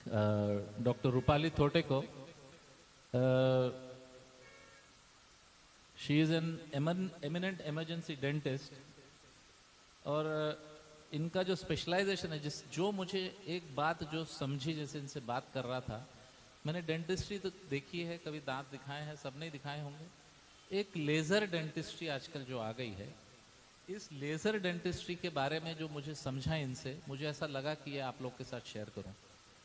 Dr. Rupali Thoteko. She is an eminent emergency dentist और इनका जो स्पेशलाइजेशन है जो मुझे एक बात जो समझी जैसे इनसे बात कर रहा था, मैंने डेंटिस्ट्री तो देखी है, कभी दांत दिखाए हैं, सब नहीं दिखाए होंगे। एक लेज़र डेंटिस्ट्री आजकल जो आ गई है, इस लेज़र डेंटिस्ट्री के बारे में जो मुझे समझा इनसे, मुझे ऐसा लगा कि ये आप लोग के साथ शेयर करूं।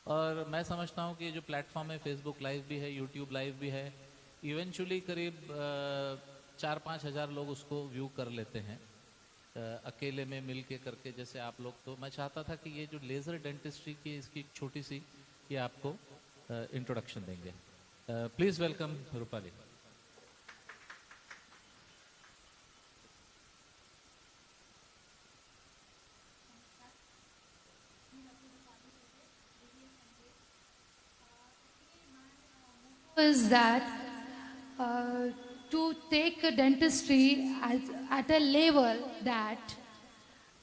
और मैं समझता हूं कि ये जो प्लेटफॉर्म है, फेसबुक लाइव भी है, यूट्यूब लाइव भी है, इवेंचुअली करीब 4-5 हज़ार लोग उसको व्यू कर लेते हैं अकेले में मिल के करके, जैसे आप लोग। तो मैं चाहता था कि ये जो लेज़र डेंटिस्ट्री की इसकी छोटी सी ये आपको इंट्रोडक्शन देंगे। Please welcome Rupali. is that to take a dentistry at a level that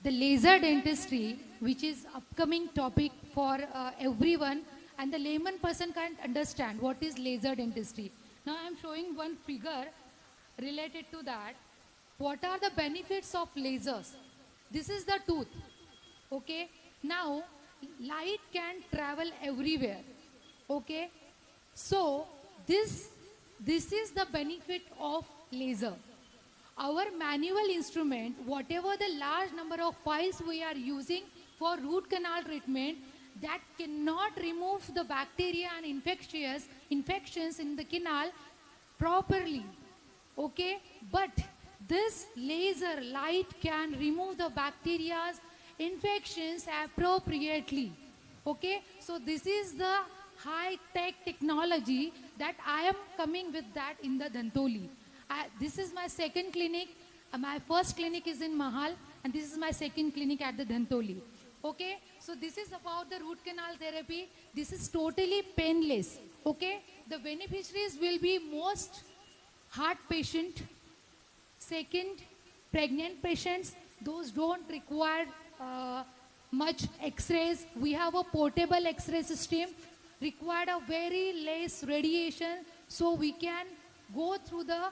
the laser dentistry, which is upcoming topic for everyone, and the layman person can't understand what is laser dentistry. Now I am showing one figure related to that. What are the benefits of lasers? This is the tooth. Okay. Now light can travel everywhere. Okay. So this is the benefit of laser. Our manual instrument, whatever the large number of files we are using for root canal treatment, that cannot remove the bacteria and infections in the canal properly. Okay, but this laser light can remove the bacteria, infections appropriately. Okay, so this is the high-tech technology that I am coming with that in the Dantoli. This is my second clinic. My first clinic is in Mahal, and this is my second clinic at the Dantoli. Okay, so this is about the root canal therapy. This is totally painless. Okay, the beneficiaries will be most heart patient, second pregnant patients. Those don't require much X-rays. We have a portable X-ray system. Required a very less radiation, so we can go through the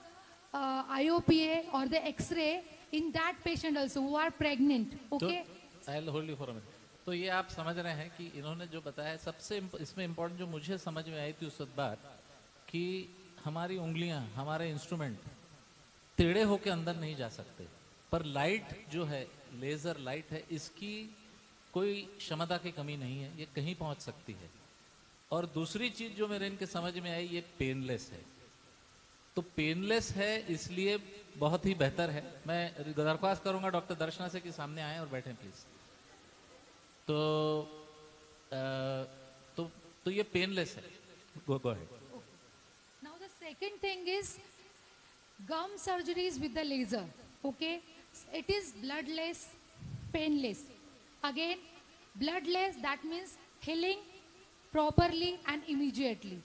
IOPA or the X-ray in that patient also who are pregnant. Okay. तो I'll hold you for a minute. तो ये आप समझ रहे हैं कि इन्होंने जो बताया, सबसे इसमें इम्पोर्टेंट जो मुझे समझ में आई थी उस बात कि हमारी उंगलियां, हमारे इंस्ट्रूमेंट टेढ़े होके अंदर नहीं जा सकते, पर लाइट जो है, लेजर लाइट है, इसकी कोई क्षमता की कमी नहीं है, ये कहीं पहुंच सकती है। और दूसरी चीज जो मेरे इनके समझ में आई, ये पेनलेस है। तो पेनलेस है इसलिए बहुत ही बेहतर है। मैं दरख्वास्त करूंगा डॉक्टर दर्शना से कि सामने आए और बैठें प्लीज। तो ये पेनलेस है। Go ahead. Now the second thing is gum surgeries with the laser. Okay, it is bloodless, painless. Again, bloodless, that means healing properly and immediately.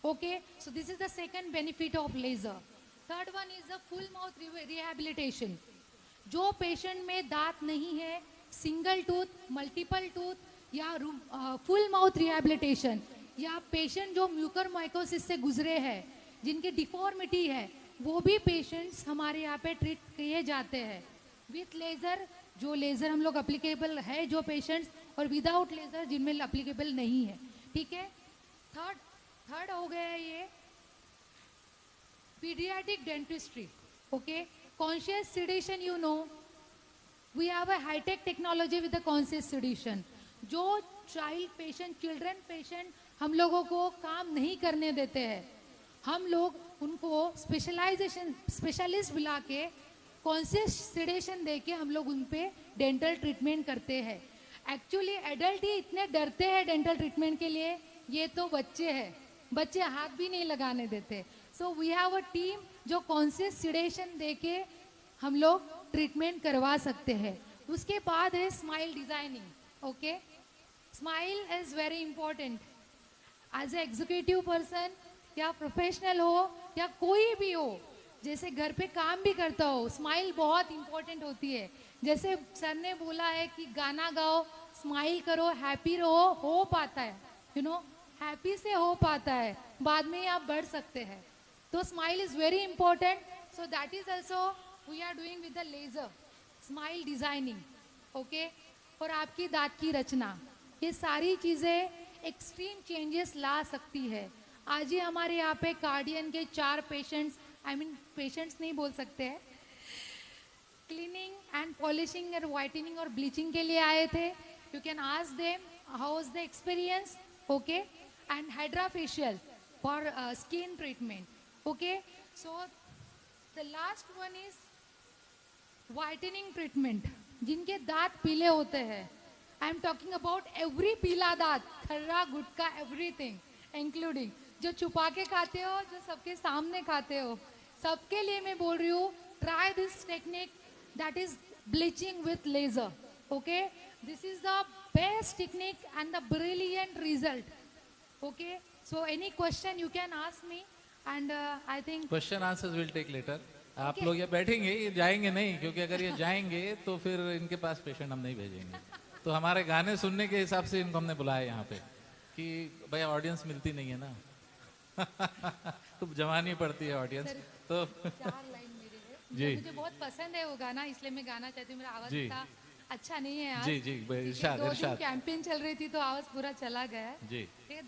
Okay, so this is the second benefit of laser. Third one is the full mouth rehabilitation. जो patient में दांत नहीं है, single tooth, multiple tooth या full mouth rehabilitation, या patient जो Mucor mycosis से गुजरे हैं, जिनकी डिफॉर्मिटी है, वो भी पेशेंट्स हमारे यहाँ पे ट्रीट किए जाते हैं विथ लेज़र। जो लेज़र हम लोग अप्लीकेबल है जो पेशेंट्स, और विदाउट लेज़र जिनमें अप्लीकेबल नहीं है। ठीक है। थर्ड हो गया है ये paediatric dentistry. Okay, conscious sedation, you know we have a high tech technology with the conscious sedation. जो चाइल्ड पेशेंट, चिल्ड्रन पेशेंट हम लोगों को काम नहीं करने देते हैं, हम लोग उनको स्पेशलिस्ट बुला के कॉन्शियस सिडेशन दे के हम लोग उन पे डेंटल ट्रीटमेंट करते हैं। एक्चुअली एडल्ट ही इतने डरते हैं डेंटल ट्रीटमेंट के लिए, ये तो बच्चे हैं, बच्चे हाथ भी नहीं लगाने देते। So we have a team जो कॉन्शियस सिडेशन दे के हम लोग ट्रीटमेंट करवा सकते हैं। उसके बाद है smile designing. Okay, smile is very important. As a executive person या प्रोफेशनल हो या कोई भी हो, जैसे घर पे काम भी करता हो, स्माइल बहुत इंपॉर्टेंट होती है। जैसे सर ने बोला है कि गाना गाओ, स्माइल करो, हैप्पी रहो, हो पाता है। हैप्पी से हो पाता है, बाद में ही आप बढ़ सकते हैं. तो smile is very important. So that is also we are doing with the laser smile designing. Okay. और आपकी दांत की रचना, ये सारी चीजें एक्सट्रीम चेंजेस ला सकती है. आज ही हमारे यहाँ पे कार्डियन के 4 पेशेंट्स, आई मीन पेशेंट्स नहीं बोल सकते हैं, क्लीनिंग एंड पॉलिशिंग और वाइटनिंग और ब्लीचिंग के लिए आए थे. You can ask them how was the experience. Okay. And hydra facial for skin treatment. Okay. So the last one is whitening treatment. जिनके दांत पीले होते हैं, I am talking about every पीला दांत, खर्रा गुटका एवरीथिंग इंक्लूडिंग, जो छुपा के खाते हो, जो सबके सामने खाते हो, सबके लिए मैं बोल रही हूँ, try this technique, that is bleaching with laser. Okay. This is the best technique and the brilliant result. Okay. So any question you can ask me and I think question answers will take later. आप Okay. लोग ये बैठेंगे, ये जाएंगे नहीं, क्योंकि अगर ये जाएंगे तो फिर इनके पास पेशेंट हम नहीं भेजेंगे. तो हमारे गाने सुनने के हिसाब से इनको हमने बुलाया यहाँ पे कि भाई ऑडियंस मिलती नहीं है ना. तो जवानी पड़ती है ऑडियंस. Sir, तो 4 लाइन मेरे हैं. जी. मुझे बहुत पसंद है वो गाना, इसलिए मैं गाना चाहती हूँ. मेरा आवाज जी. इतना अच्छा नहीं है आज. जी जी इरशाद 2 दिन इरशाद. कैंपेन चल रही थी तो आवाज पूरा चला गया है. जी. ठीक है.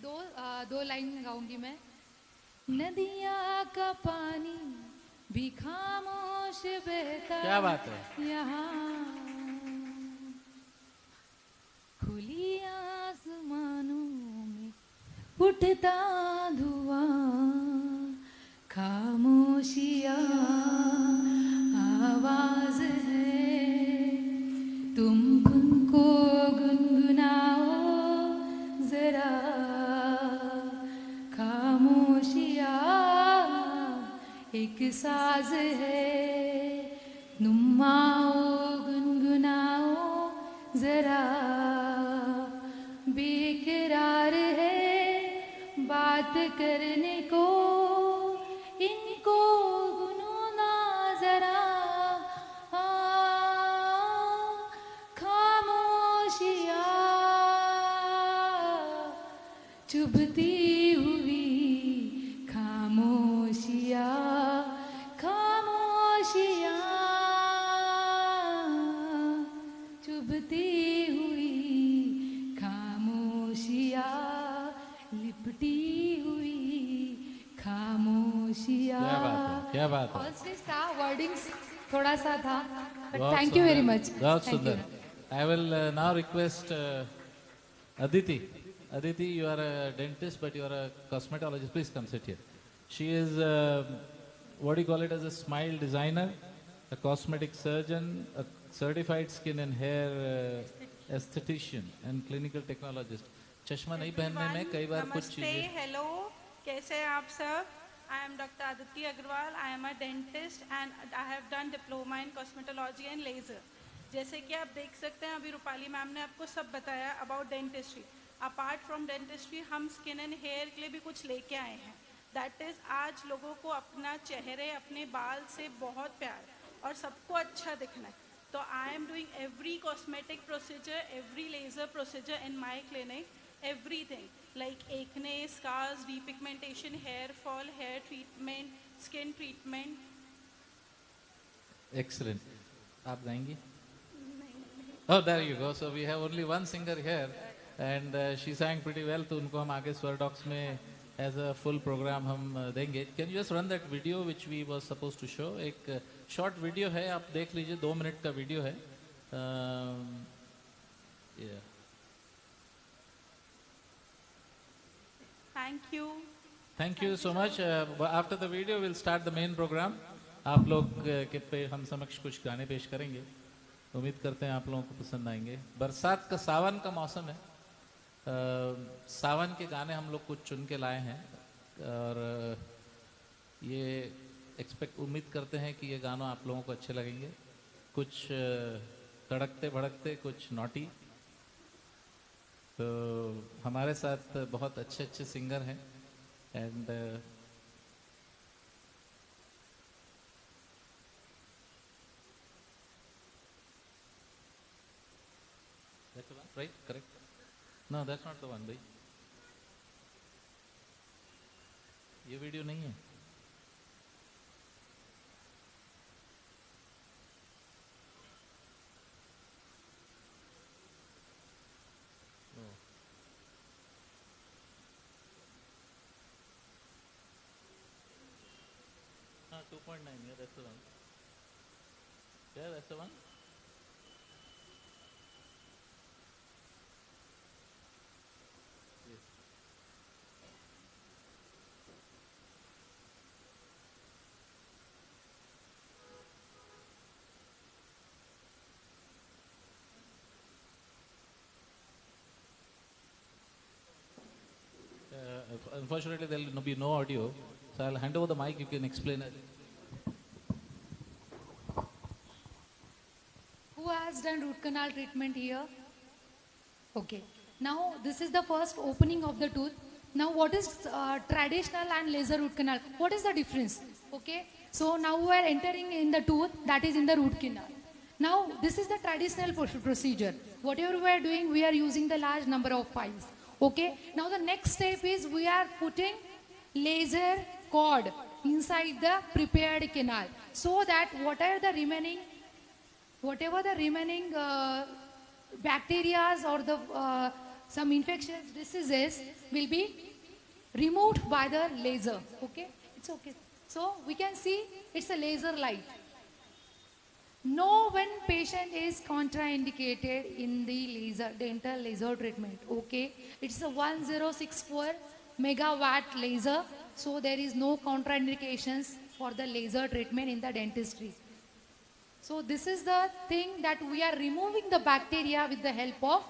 2 लाइन गाऊंगी मैं. नदिया का पानी भी खामोश बहता, क्या बात है. यहाँ खुली आसमानों में उठता धुआं, खामोशियाँ आवाज है, तुम उनको गुनगुनाओ जरा, खामोशियाँ एक साज है, तुम आओ गुनगुनाओ जरा, बेकरार है बात करने को, इनको गुनगुना जरा, खामोशियाँ चुभती हुई, खामोशियाँ, खामोशियाँ चुभती हुई, खामोशियाँ लिपटी हुई, खामोशियाँ. क्या बात है, क्या बात है. ऑल स्टेज था, वर्डिंग्स थोड़ा सा था, बट बहुत थैंक यू वेरी सुंदर, मच. बहुत सुंदर. I will now request Aditi. Aditi, you are a dentist, but you are a cosmetologist. Please come sit here. She is, what do you call it, as a smile designer, a cosmetic surgeon, a certified skin and hair aesthetician, and clinical technologist. चश्मा नहीं पहनने में कई बार कुछ नमस्ते, चीजें. Hello, कैसे हैं आप सब? I am doctor Aditya Agarwal. I am a dentist and I have done diploma in cosmetology and laser. जैसे कि आप देख सकते हैं, अभी रूपाली मैम ने आपको सब बताया about dentistry. Apart from dentistry हम स्किन एंड हेयर के लिए भी कुछ लेके आए हैं. दैट इज़, आज लोगों को अपना चेहरे, अपने बाल से बहुत प्यार और सबको अच्छा दिखना है. तो I am doing every cosmetic procedure, every laser procedure in my clinic, everything like acne, scars, depigmentation, hair fall, hair treatment, skin treatment. Excellent. आप गाएंगी? Oh, there you go. So we have only one singer here, and she sang pretty well. तो उनको हम आगे स्वर docs में as a full program हम देंगे. Can you just run that video which we were supposed to show? एक short video है, आप देख लीजिए, 2 मिनट का वीडियो है. Yeah. Thank you. Thank you so much. After the video, we'll start the main program. आप लोग के पे हम समक्ष कुछ गाने पेश करेंगे. उम्मीद करते हैं आप लोगों को पसंद आएंगे. बरसात का, सावन का मौसम है. सावन के गाने हम लोग कुछ चुन के लाए हैं और ये उम्मीद करते हैं कि ये गानों आप लोगों को अच्छे लगेंगे. कुछ तड़कते भड़कते, कुछ नॉटी. तो हमारे साथ बहुत अच्छे अच्छे सिंगर हैं and that's the one, right? Correct? No, that's not the one, bhai. ये वीडियो नहीं है। हाँ 2.9, yeah, that's the one. Yeah, that's the one. Yes. Unfortunately, there will be no audio, so I'll hand over the mic. You can explain it. Who has done root canal treatment here? Okay. Now this is the first opening of the tooth. Now what is traditional and laser root canal? What is the difference? Okay. So now we are entering in the tooth, that is in the root canal. Now this is the traditional procedure. Whatever we are doing, we are using the large number of files. Okay. Now the next step is we are putting laser cord inside the prepared canal, so that whatever the remaining bacteria or the some infectious diseases will be removed by the laser. Okay, it's okay. So we can see it's a laser light. No one patient is contraindicated in the dental laser treatment. Okay, it's a 1064 megawatt laser, so there is no contraindications for the laser treatment in the dentistry. So this is the thing, that we are removing the bacteria with the help of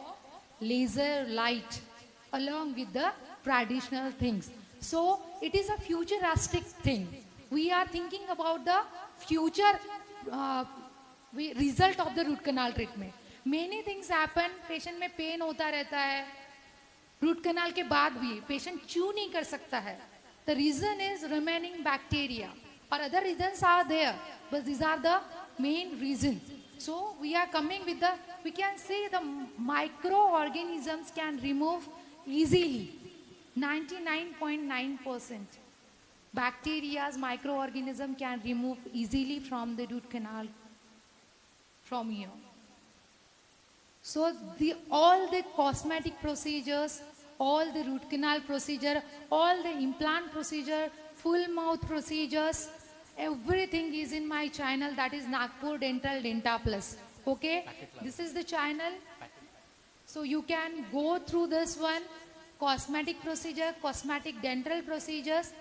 laser light along with the traditional things. So it is a futuristic thing. We are thinking about the future result of the root canal treatment. Many things happen, patient में pain होता रहता है, root canal के बाद भी patient chew नहीं कर सकता है. The reason is remaining bacteria, or other reasons are there, but these are the main reasons. So we are coming with we can say the microorganisms can remove easily, 99.9%. Bacteria's microorganism can remove easily from the root canal from here. So all the cosmetic procedures, all the root canal procedure, all the implant procedure, full mouth procedures, everything is in my channel, that is Nagpur Dental Denta Plus. Okay, this is the channel. So you can go through this one, cosmetic procedure, cosmetic dental procedures.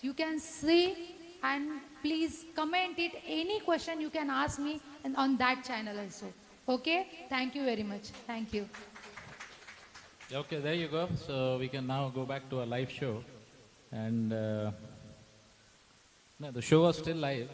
You can see, and please comment it. Any question you can ask me and on that channel also. Okay, thank you very much. Thank you. Okay, there you go. So we can now go back to our live show. And no, the show was still live.